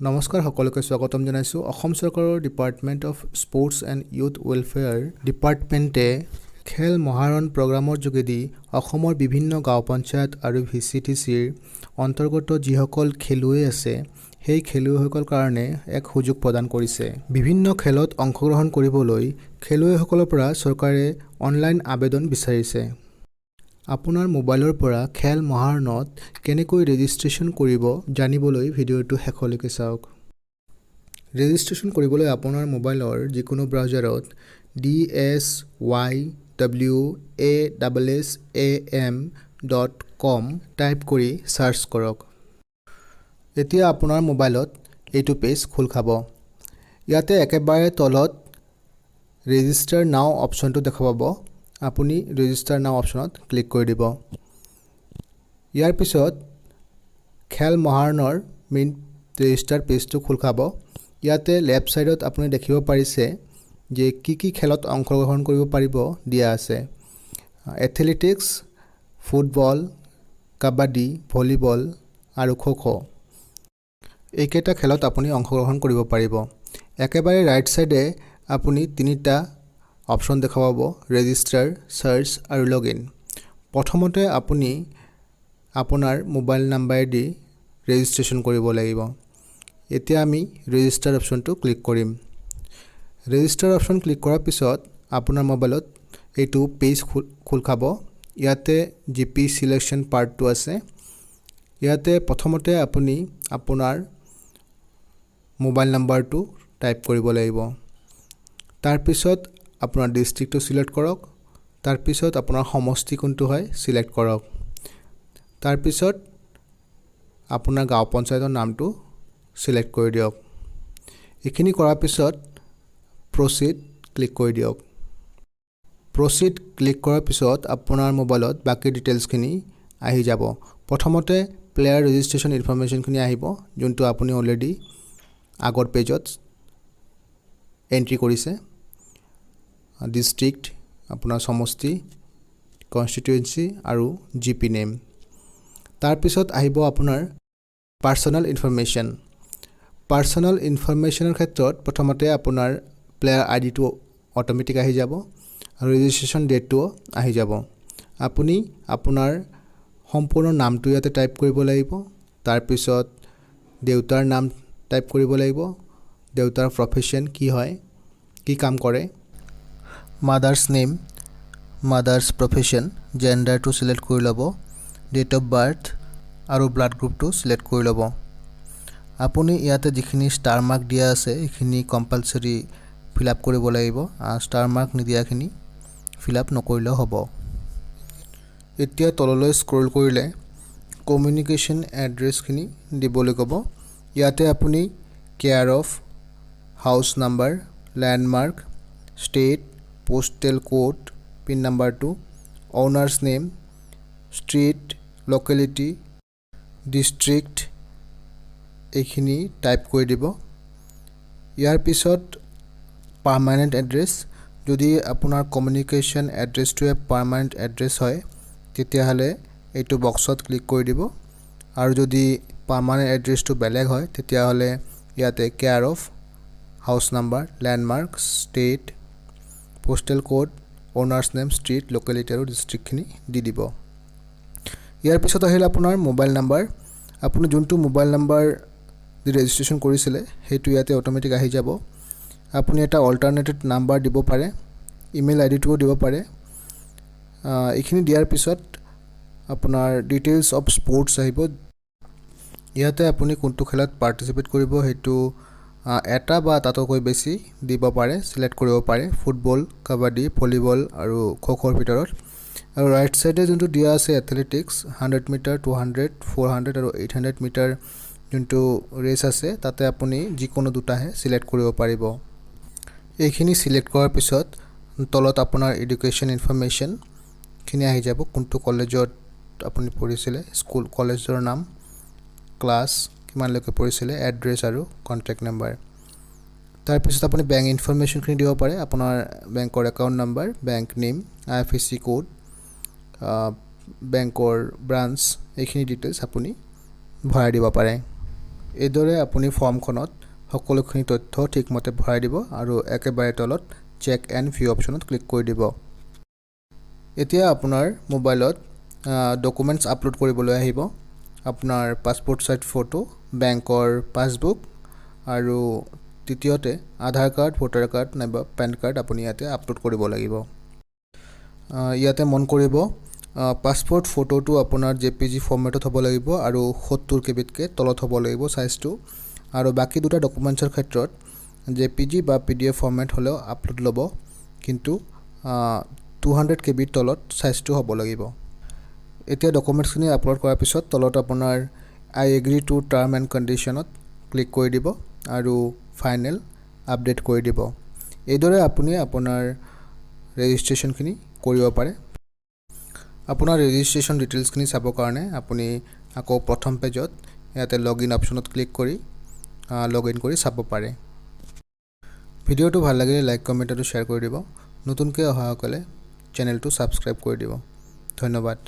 নমস্কাৰ সকলোকে স্বাগতম জনাইছোঁ। অসম চৰকাৰৰ department of sports and youth welfare ডিপাৰ্টমেণ্টে খেল মহাৰণ প্ৰগ্ৰামৰ যোগেদি অসমৰ বিভিন্ন গাঁও পঞ্চায়ত আৰু VCTCৰ অন্তৰ্গত যিসকল খেলুৱৈ আছে সেই খেলুৱৈসকলৰ কাৰণে এক সুযোগ প্ৰদান কৰিছে। বিভিন্ন খেলত অংশগ্ৰহণ কৰিবলৈ খেলুৱৈসকলৰ পৰা চৰকাৰে অনলাইন আবেদন বিচাৰিছে। আপোনাৰ মোবাইলৰ পৰা খেল মহাৰণত কেনেকৈ ৰেজিষ্ট্ৰেশ্যন কৰিব জানিবলৈ ভিডিঅ'টো শেষলৈকে চাওক। ৰেজিষ্ট্ৰেশ্যন কৰিবলৈ আপোনাৰ মোবাইলৰ যিকোনো ব্ৰাউজাৰত dsywassam.com টাইপ কৰি চাৰ্চ কৰক। এতিয়া আপোনাৰ মোবাইলত এইটো পেজ খোল খাব। ইয়াতে একেবাৰে তলত ৰেজিষ্টাৰ নাও অপশ্যনটো দেখা পাব। আপুনি ৰেজিষ্টাৰ নাও অপশ্যনত ক্লিক কৰি দিব। ইয়াৰ পিছত খেল মহাৰণৰ মেইন ৰেজিষ্টাৰ পেজটো খোল খাব। ইয়াতে লেফ্ট ছাইডত আপুনি দেখিব পাৰিছে যে কি খেলত অংশগ্ৰহণ কৰিব পাৰিব দিয়া আছে। এথলেটিক্স, ফুটবল, কাবাডী, ভলীবল আৰু খো-খো এইকেইটা খেলত আপুনি অংশগ্ৰহণ কৰিব পাৰিব। একেবাৰে ৰাইট ছাইডে আপুনি তিনিটা অপশ্যন দেখা পাব: ৰেজিষ্টাৰ, চাৰ্চ আৰু লগ ইন। প্ৰথমতে আপুনি আপোনাৰ মোবাইল নাম্বাৰেদি ৰেজিষ্ট্ৰেশ্যন কৰিব লাগিব। এতিয়া আমি ৰেজিষ্টাৰ অপশ্যনটো ক্লিক কৰিম। ৰেজিষ্টাৰ অপশ্যন ক্লিক কৰাৰ পিছত আপোনাৰ মোবাইলত এইটো পেজ খোল খাব। ইয়াতে GP চিলেকশ্যন পাৰ্টটো আছে। ইয়াতে প্ৰথমতে আপুনি আপোনাৰ মোবাইল নাম্বাৰটো টাইপ কৰিব লাগিব। তাৰপিছত আপোনাৰ ডিষ্ট্ৰিক্টটো চিলেক্ট কৰক। তাৰপিছত আপোনাৰ সমষ্টি কোনটো হয় চিলেক্ট কৰক। তাৰপিছত আপোনাৰ গাঁও পঞ্চায়তৰ নামটো চিলেক্ট কৰি দিয়ক। এইখিনি কৰাৰ পিছত প্ৰচিড ক্লিক কৰি দিয়ক। প্ৰচিড ক্লিক কৰাৰ পিছত আপোনাৰ মোবাইলত বাকী ডিটেইলছখিনি আহি যাব। প্ৰথমতে প্লেয়াৰ ৰেজিষ্ট্ৰেশ্যন ইনফৰমেশ্যনখিনি আহিব, যোনটো আপুনি অলৰেডি আগৰ পেজত এণ্ট্ৰি কৰিছে। ডিষ্ট্ৰিক্ট, আপোনাৰ সমষ্টি, কনষ্টিটুৱেঞ্চি আৰু GP নেম। তাৰপিছত আহিব আপোনাৰ পাৰ্চনেল ইনফৰমেশ্যন। পাৰ্চনেল ইনফৰমেশ্যনৰ ক্ষেত্ৰত প্ৰথমতে আপোনাৰ প্লেয়াৰ আইডিটো অট'মেটিক আহি যাব আৰু ৰেজিষ্ট্ৰেশ্যন ডেটটোও আহি যাব। আপুনি আপোনাৰ সম্পূৰ্ণ নামটো ইয়াতে টাইপ কৰিব লাগিব। তাৰপিছত দেউতাৰ নাম টাইপ কৰিব লাগিব, দেউতাৰ প্ৰফেশ্যন কি হয়, কি কাম কৰে, মাদাৰ্ছ নেম, মাদাৰ্ছ প্ৰফেশ্যন, জেণ্ডাৰটো চিলেক্ট কৰি ল'ব, ডেট অফ বাৰ্থ আৰু ব্লাড গ্ৰুপটো চিলেক্ট কৰি ল'ব। আপুনি ইয়াতে যিখিনি ষ্টাৰ মাৰ্ক দিয়া আছে এইখিনি কম্পালচৰি ফিল আপ কৰিব লাগিব। ষ্টাৰ মাৰ্ক নিদিয়াখিনি ফিল আপ নকৰিলেও হ'ব। এতিয়া তললৈ স্ক্ৰল কৰিলে কমিউনিকেশ্যন এড্ৰেছখিনি দিবলৈ ক'ব। ইয়াতে আপুনি care of, house number, landmark, state, postal code, pin নাম্বাৰটো, owner's name, street, locality, district এইখিনি টাইপ কৰি দিব। ইয়াৰ পিছত পাৰ্মানেণ্ট এড্ৰেছ। যদি আপোনাৰ কমিউনিকেশ্যন এড্ৰেছটোৱে পাৰ্মানেণ্ট এড্ৰেছ হয় তেতিয়াহ'লে এইটো বক্সত ক্লিক কৰি দিব, আৰু যদি পাৰ্মানেণ্ট এড্ৰেছটো বেলেগ হয় তেতিয়াহ'লে ইয়াতে care of, house number, landmark, state, postal code, honours name, street, locality আৰু ডিষ্ট্ৰিক্টখিনি দি দিব। ইয়াৰ পিছত আহিল আপোনাৰ মোবাইল নাম্বাৰ। আপুনি যোনটো মোবাইল নাম্বাৰ দি ৰেজিষ্ট্ৰেশ্যন কৰিছিলে সেইটো ইয়াতে অট'মেটিক আহি যাব। আপুনি এটা অল্টাৰনেটিভ নাম্বাৰ দিব পাৰে, ইমেইল আইডিটোও দিব পাৰে। এইখিনি দিয়াৰ পিছত আপোনাৰ ডিটেইলছ অফ স্পৰ্টছ আহিব। ইয়াতে আপুনি কোনটো খেলত পাৰ্টিচিপেট কৰিব সেইটো এটা বা তাতকৈ বেছি দিব পাৰে, চিলেক্ট কৰিব পাৰে। ফুটবল, কাবাডী, ভলীবল আৰু খো-খোৰ ভিতৰত। আৰু ৰাইট ছাইডে যোনটো দিয়া আছে এথলেটিক্স, 100 মিটাৰ, 200, 400 আৰু 800 মিটাৰ যোনটো ৰেচ আছে তাতে আপুনি যিকোনো দুটাহে চিলেক্ট কৰিব পাৰিব। এইখিনি চিলেক্ট কৰাৰ পিছত তলত আপোনাৰ এডুকেশ্যন ইনফৰমেশ্যনখিনি আহি যাব। কোনটো কলেজত আপুনি পঢ়িছিলে, স্কুল কলেজৰ নাম, ক্লাছ কিমানলৈকে পঢ়িছিলে, এড্ৰেছ আৰু কণ্টেক্ট নাম্বাৰ। তাৰপিছত আপুনি বেংক ইনফৰমেশ্যনখিনি দিব পাৰে, আপোনাৰ বেংকৰ account number, bank name, IFSC code, বেংকৰ ব্ৰাঞ্চ এইখিনি ডিটেইলছ আপুনি ভৰাই দিব পাৰে। এইদৰে আপুনি ফৰ্মখনত সকলোখিনি তথ্য ঠিকমতে ভৰাই দিব আৰু একেবাৰে তলত চেক এণ্ড ভিউ অপশ্যনত ক্লিক কৰি দিব। এতিয়া আপোনাৰ মোবাইলত ডকুমেণ্টছ আপলোড কৰিবলৈ আহিব। আপোনাৰ পাছপোৰ্ট সাইজ ফটো, বেংকৰ পাছবুক আৰু তৃতীয়তে আধাৰ কাৰ্ড, ভোটাৰ কাৰ্ড নাইবা পেন কাৰ্ড আপুনি ইয়াতে আপলোড কৰিব লাগিব। ইয়াতে মন কৰিব পাছপোৰ্ট ফটোটো আপোনাৰ JPG ফৰ্মেটত হ'ব লাগিব আৰু 70 KBতকৈ তলত হ'ব লাগিব সাইজটো, আৰু বাকী দুটা ডকুমেণ্টছৰ ক্ষেত্ৰত JPG বা PDF ফৰ্মেট হ'লেও আপলোড ল'ব, কিন্তু 200 KBৰ তলত সাইজটো হ'ব লাগিব। এতিয়া ডকুমেণ্টছখিনি আপলোড কৰাৰ পিছত তলত আপোনাৰ I agree to term and conditionত ক্লিক কৰি দিব আৰু ফাইনেল আপডেট কৰি দিব। এইদৰে আপুনি আপোনাৰ ৰেজিষ্ট্ৰেশ্যনখিনি কৰিব পাৰে। আপোনাৰ ৰেজিষ্ট্ৰেশ্যন ডিটেইলছখিনি চাবৰ কাৰণে আপুনি আকৌ প্ৰথম পেজত ইয়াতে লগইন অপশ্যনত ক্লিক কৰি লগইন কৰি চাব পাৰে। ভিডিঅ'টো ভাল লাগিলে লাইক, কমেণ্ট আৰু শ্বেয়াৰ কৰি দিব। নতুনকৈ অহাসকলে চেনেলটো ছাবস্ক্ৰাইব কৰি দিব। ধন্যবাদ।